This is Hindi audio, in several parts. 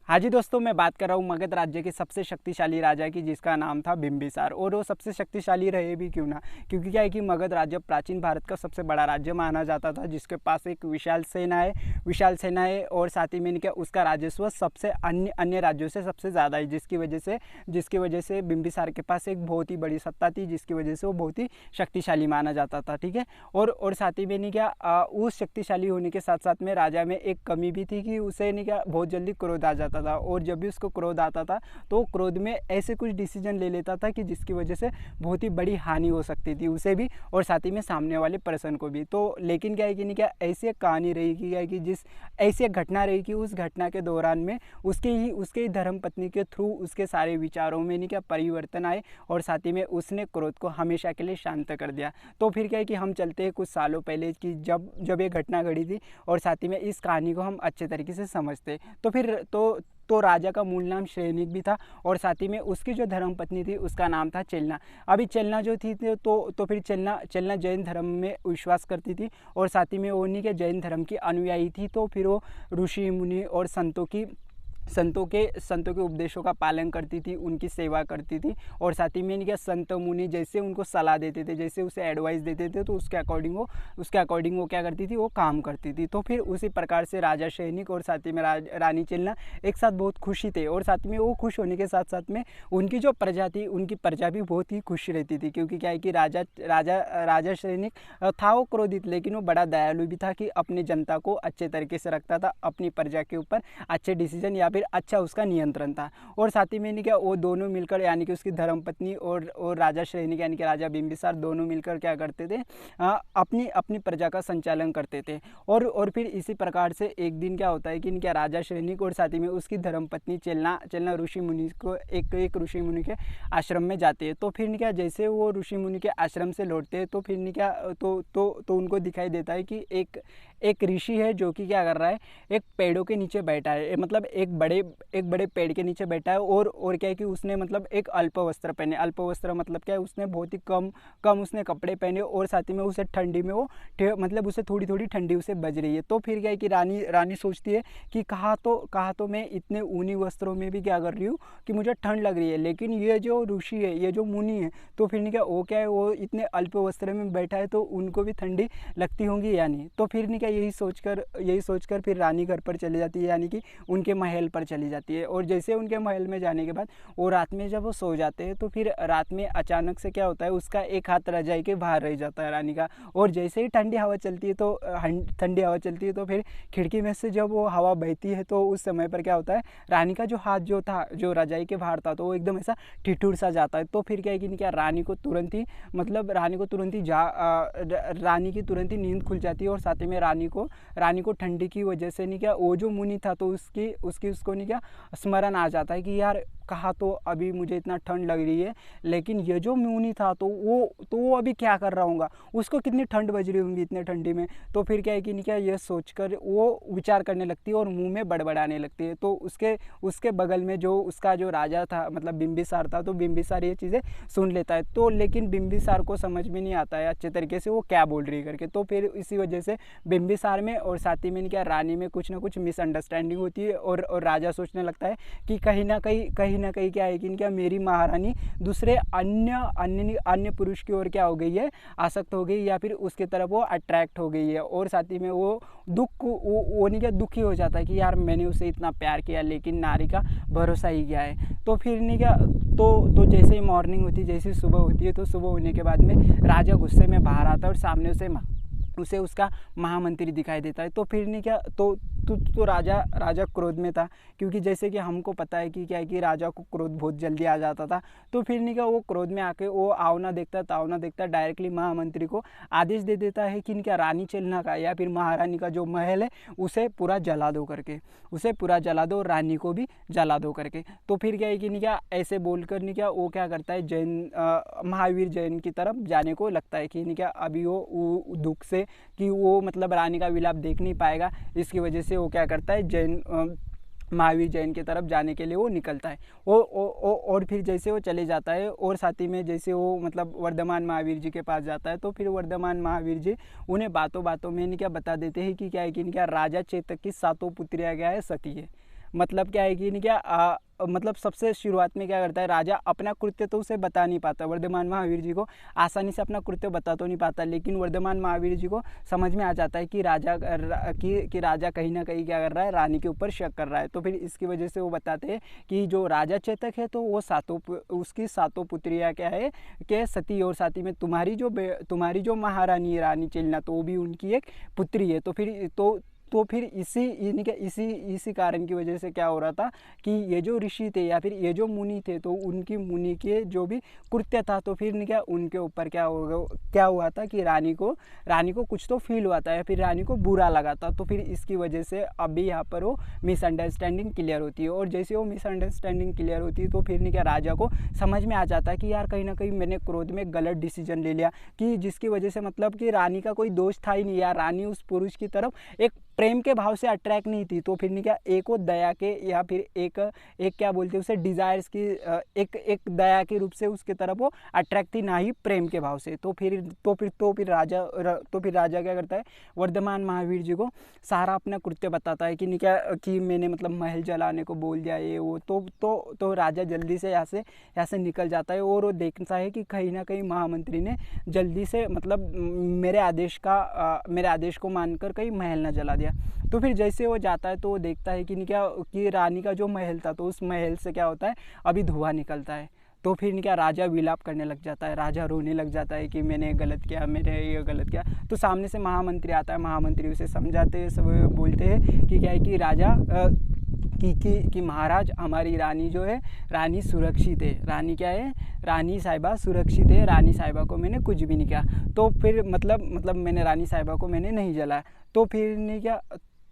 हाँ जी दोस्तों, मैं बात कर रहा हूँ मगध राज्य के सबसे शक्तिशाली राजा की, जिसका नाम था बिंबिसार। और वो सबसे शक्तिशाली रहे भी क्यों ना, क्योंकि क्या है कि मगध राज्य प्राचीन भारत का सबसे बड़ा राज्य माना जाता था, जिसके पास एक विशाल सेना है और साथ ही में क्या उसका राजस्व सबसे अन्य अन्य राज्यों से सबसे ज़्यादा है, जिसकी वजह से बिंबिसार के पास एक बहुत ही बड़ी सत्ता थी, जिसकी वजह से वो बहुत ही शक्तिशाली माना जाता था। ठीक है। और साथ ही में नहीं क्या उस शक्तिशाली होने के साथ साथ में राजा में एक कमी भी थी कि उसे नहीं क्या बहुत जल्दी क्रोध आ जाता था, और जब भी उसको क्रोध आता था तो क्रोध में ऐसे कुछ डिसीजन ले लेता था कि जिसकी वजह से बहुत ही बड़ी हानि हो सकती थी उसे भी और साथ ही में सामने वाले पर्सन को भी। तो लेकिन क्या है कि नहीं क्या ऐसी एक कहानी रही कि क्या है कि जिस ऐसी एक घटना रही कि उस घटना के दौरान में उसके ही धर्म पत्नी के थ्रू उसके सारे विचारों में नहीं क्या परिवर्तन आए और साथ ही में उसने क्रोध को हमेशा के लिए शांत कर दिया। तो फिर क्या है कि हम चलते हैं कुछ सालों पहले कि जब ये घटना घड़ी थी और साथ ही में इस कहानी को हम अच्छे तरीके से समझते। तो फिर तो राजा का मूल नाम श्रेनिक भी था और साथ ही में उसकी जो धर्मपत्नी थी उसका नाम था चेलना। अभी चेलना जो थी तो फिर चेलना जैन धर्म में विश्वास करती थी और साथ ही में वो नहीं के जैन धर्म की अनुयायी थी। तो फिर वो ऋषि मुनि और संतों के उपदेशों का पालन करती थी, उनकी सेवा करती थी और साथ ही में क्या संत मुनि जैसे उनको सलाह देते थे, जैसे उसे एडवाइस देते थे, तो उसके अकॉर्डिंग वो क्या करती थी, वो काम करती थी। तो फिर उसी प्रकार से राजा सैनिक और साथ ही में रानी चेलना एक साथ बहुत खुशी थे और साथ में वो खुश होने के साथ साथ में उनकी जो प्रजा थी उनकी प्रजा भी बहुत ही खुश रहती थी, क्योंकि क्या है कि राजा सैनिक था वो क्रोधित, लेकिन वो बड़ा दयालु भी था कि अपनी जनता को अच्छे तरीके से रखता था, अपनी प्रजा के ऊपर अच्छे डिसीजन या फिर अच्छा उसका नियंत्रण था। और साथ ही में नहीं क्या वो दोनों मिलकर यानी कि उसकी धर्मपत्नी और राजा सैनिक यानी कि राजा बिंबिसार दोनों मिलकर क्या करते थे, अपनी अपनी प्रजा का संचालन करते थे। और फिर इसी प्रकार से एक दिन क्या होता है कि क्या राजा सैनिक और साथ ही में उसकी धर्मपत्नी चेलना ऋषि मुनि को एक ऋषि मुनि के आश्रम में जाते हैं। तो फिर क्या जैसे वो ऋषि मुनि के आश्रम से लौटते हैं तो फिर क्या तो उनको दिखाई देता है कि एक ऋषि है जो कि क्या कर रहा है, एक पेड़ों के नीचे बैठा है, मतलब एक बड़े पेड़ के नीचे बैठा है और क्या है कि उसने मतलब एक अल्प वस्त्र पहने। अल्प वस्त्र मतलब क्या है, उसने बहुत ही कम उसने कपड़े पहने और साथ ही में उसे ठंडी में मतलब उसे थोड़ी थोड़ी ठंडी उसे बज रही है। तो फिर क्या है कि रानी सोचती है कि कहा तो मैं इतने ऊनी वस्त्रों में भी क्या कर रही हूँ कि मुझे ठंड लग रही है, लेकिन ये जो ऋषि है, ये जो मुनि है, तो फिर क्या है वो इतने अल्प वस्त्र में बैठा है तो उनको भी ठंडी लगती होंगी या नहीं। तो फिर क्या यही सोचकर फिर रानी घर पर चली जाती है, यानी कि उनके महल पर चली जाती है। और जैसे उनके महल में जाने के बाद वो रात में जब वो सो जाते हैं तो फिर रात में अचानक से क्या होता है, उसका एक हाथ रजाई के बाहर रह जाता है रानी का। और जैसे ही ठंडी हवा चलती है तो फिर खिड़की में से जब वो हवा बहती है तो उस समय पर क्या होता है, रानी का जो हाथ जो रजाई के बाहर था तो वो एकदम ऐसा ठिठुर सा जाता है। तो फिर क्या है कि क्या रानी की तुरंत ही नींद खुल जाती है और साथ ही में रानी को ठंडी की वजह से नहीं क्या वो जो मुनि था तो उसको नहीं क्या स्मरण आ जाता है कि यार कहा तो अभी मुझे इतना ठंड लग रही है, लेकिन ये जो मुनि था तो वो अभी क्या कर रहा होगा, उसको कितनी ठंड बज रही होंगी इतने ठंडी में। तो फिर क्या है कि नहीं क्या ये सोचकर वो विचार करने लगती है और मुंह में बड़बड़ाने लगती है। तो उसके बगल में जो उसका जो राजा था मतलब बिंबिसार था, तो बिंबिसार ये चीज़ें सुन लेता है। तो लेकिन बिंबिसार को समझ में नहीं आता है अच्छे तरीके से वो क्या बोल रही है करके। तो फिर इसी वजह से बिंबिसार में और साथ ही में क्या रानी में कुछ ना कुछ मिसअंडरस्टैंडिंग होती है और राजा सोचने लगता है कि कहीं ना कहीं क्या है कि क्या मेरी महारानी दूसरे अन्य पुरुष की ओर क्या हो गई है, आसक्त हो गई, या फिर उसके तरफ वो अट्रैक्ट हो गई है। और साथ ही में वो नहीं क्या दुखी हो जाता है कि यार मैंने उसे इतना प्यार किया लेकिन नारी का भरोसा ही क्या है। तो फिर नहीं क्या तो जैसे ही मॉर्निंग होती है, जैसे सुबह होती है, तो सुबह होने के बाद में राजा गुस्से में बाहर आता है और सामने उसे उसका महामंत्री दिखाई देता है। तो फिर नहीं क्या तो राजा क्रोध में था, क्योंकि जैसे कि हमको पता है कि क्या है कि राजा को क्रोध बहुत जल्दी आ जाता था। तो फिर नहीं क्या वो क्रोध में आके वो आवना देखता डायरेक्टली महामंत्री को आदेश दे देता है कि क्या रानी चेलना का या फिर महारानी का जो महल है उसे पूरा जला दो और रानी को भी जला दो करके। तो फिर क्या है कि नहीं क्या ऐसे बोलकर नहीं क्या वो क्या करता है, महावीर जैन की तरफ जाने को लगता है कि नहीं क्या अभी वो दुख से कि वो मतलब रानी का विलाप देख नहीं पाएगा, इसकी वजह से वो क्या करता है महावीर जैन की तरफ जाने के लिए वो निकलता है। और फिर जैसे वो चले जाता है और साथ ही में जैसे वो मतलब वर्धमान महावीर जी के पास जाता है, तो फिर वर्धमान महावीर जी उन्हें बातों बातों में क्या बता देते हैं कि क्या है कि क्या राजा चेतक की 7 पुत्रियां क्या है सती है। मतलब क्या है कि नहीं क्या मतलब सबसे शुरुआत में क्या करता है राजा, अपना कृत्य तो उसे बता नहीं पाता, वर्धमान महावीर जी को आसानी से अपना कृत्य बता तो नहीं पाता, लेकिन वर्धमान महावीर जी को समझ में आ जाता है कि राजा कहीं ना कहीं क्या कर रहा है, रानी के ऊपर शक कर रहा है। तो फिर इसकी वजह से वो बताते हैं कि जो राजा चेतक है तो वो उसकी सातों पुत्रियाँ क्या है कि सती, और साथ ही में तुम्हारी जो महारानी है रानी चेलना, तो वो भी उनकी एक पुत्री है। तो फिर इसी कारण की वजह से क्या हो रहा था कि ये जो ऋषि थे या फिर ये जो मुनि थे, तो उनकी मुनि के जो भी कृत्य था, तो फिर क्या उनके ऊपर क्या हुआ था कि रानी को कुछ तो फील हुआ था या फिर रानी को बुरा लगा था। तो फिर इसकी वजह से अभी यहाँ पर वो मिसअंडरस्टैंडिंग क्लियर होती है, और जैसे वो मिसअंडरस्टैंडिंग क्लियर होती है तो फिर क्या राजा को समझ में आ जाता है कि यार कहीं ना कहीं मैंने क्रोध में गलत डिसीजन ले लिया, कि जिसकी वजह से मतलब कि रानी का कोई दोष था ही नहीं, यार रानी उस पुरुष की तरफ एक प्रेम के भाव से अट्रैक्ट नहीं थी। तो फिर नहीं क्या एक वो दया के या फिर एक क्या बोलते हैं उसे डिजायर्स की एक दया के रूप से उसके तरफ वो अट्रैक्ट थी, ना ही प्रेम के भाव से। तो फिर राजा क्या करता है, वर्धमान महावीर जी को सारा अपना कृत्य बताता है कि नहीं क्या कि मैंने मतलब महल जलाने को बोल दिया ये वो। तो राजा जल्दी से यहाँ से निकल जाता है, और वो देखता है कि कहीं ना कहीं महामंत्री ने जल्दी से मतलब मेरे आदेश को मानकर कहीं महल न जला दिया। तो फिर जैसे वो जाता है तो वो देखता है कि नहीं क्या कि रानी का जो महल था, तो उस महल से क्या होता है अभी धुआं निकलता है। तो फिर क्या राजा विलाप करने लग जाता है, राजा रोने लग जाता है कि मैंने गलत किया, मैंने ये गलत किया। तो सामने से महामंत्री आता है, महामंत्री उसे समझाते हैं, सब बोलते हैं कि क्या है कि राजा कि महाराज हमारी रानी जो है, रानी सुरक्षित है, रानी क्या है, रानी साहिबा सुरक्षित है, रानी साहिबा को मैंने कुछ भी नहीं किया। तो फिर मतलब मैंने रानी साहिबा को मैंने नहीं जलाया। तो फिर नहीं क्या,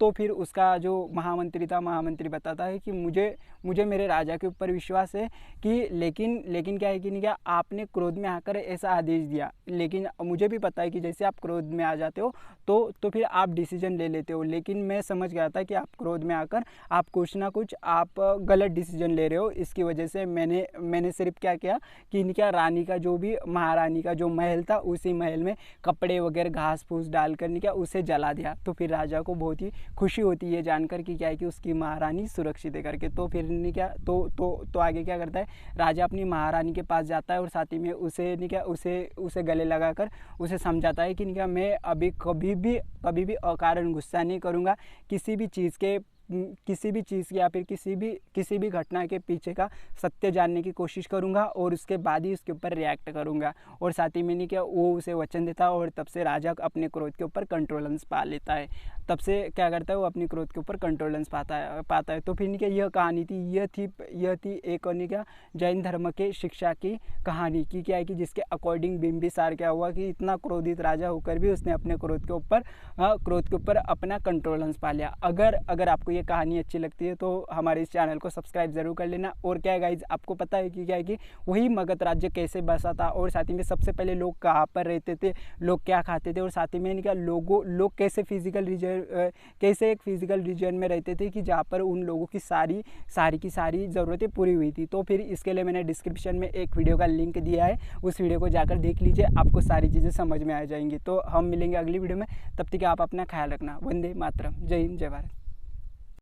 तो फिर उसका जो महामंत्री था, महामंत्री बताता है कि मुझे मेरे राजा के ऊपर विश्वास है कि लेकिन क्या है कि नहीं क्या आपने क्रोध में आकर ऐसा आदेश दिया, लेकिन मुझे भी पता है कि जैसे आप क्रोध में आ जाते हो तो फिर आप डिसीजन ले लेते हो, लेकिन मैं समझ गया था कि आप क्रोध में आकर आप कुछ ना कुछ आप गलत डिसीजन ले रहे हो। इसकी वजह से मैंने सिर्फ क्या किया कि नहीं क्या रानी का जो भी महारानी का जो महल था, उसी महल में कपड़े वगैरह घास फूस डालकर नहीं क्या उसे जला दिया। तो फिर राजा को बहुत ही खुशी होती है जानकर कि क्या है कि उसकी महारानी सुरक्षित है करके। तो फिर नहीं क्या तो आगे क्या करता है, राजा अपनी महारानी के पास जाता है और साथ ही में उसे नहीं क्या उसे गले लगाकर उसे समझाता है कि नहीं क्या मैं अभी कभी भी अकारण गुस्सा नहीं करूँगा, किसी भी चीज़ की या फिर किसी भी घटना के पीछे का सत्य जानने की कोशिश करूंगा और उसके बाद ही उसके ऊपर रिएक्ट करूंगा। और साथ ही में नहीं क्या वो उसे वचन देता है, और तब से राजा अपने क्रोध के ऊपर कंट्रोलेंस पा लेता है। तब से क्या करता है वो अपनी क्रोध के ऊपर कंट्रोलेंस पाता है। तो फिर नहीं क्या यह कहानी थी, यह थी एक नहीं क्या जैन धर्म के शिक्षा की कहानी की, क्या है कि जिसके अकॉर्डिंग बिंबिसार क्या हुआ कि इतना क्रोधित राजा होकर भी उसने अपने क्रोध के ऊपर अपना कंट्रोलेंस पा लिया। अगर आपको ये कहानी अच्छी लगती है तो हमारे इस चैनल को सब्सक्राइब जरूर कर लेना। और क्या है गाइज, आपको पता है कि क्या है कि वही मगध राज्य कैसे बसा था, और साथ ही में सबसे पहले लोग कहाँ पर रहते थे, लोग क्या खाते थे, और साथ ही में क्या लोग कैसे एक फिजिकल रीजन में रहते थे कि जहाँ पर उन लोगों की सारी ज़रूरतें पूरी हुई थी। तो फिर इसके लिए मैंने डिस्क्रिप्शन में एक वीडियो का लिंक दिया है, उस वीडियो को जाकर देख लीजिए, आपको सारी चीज़ें समझ में आ जाएंगी। तो हम मिलेंगे अगली वीडियो में, तब तक आप अपना ख्याल रखना। वंदे मातरम, जय हिंद, जय भारत।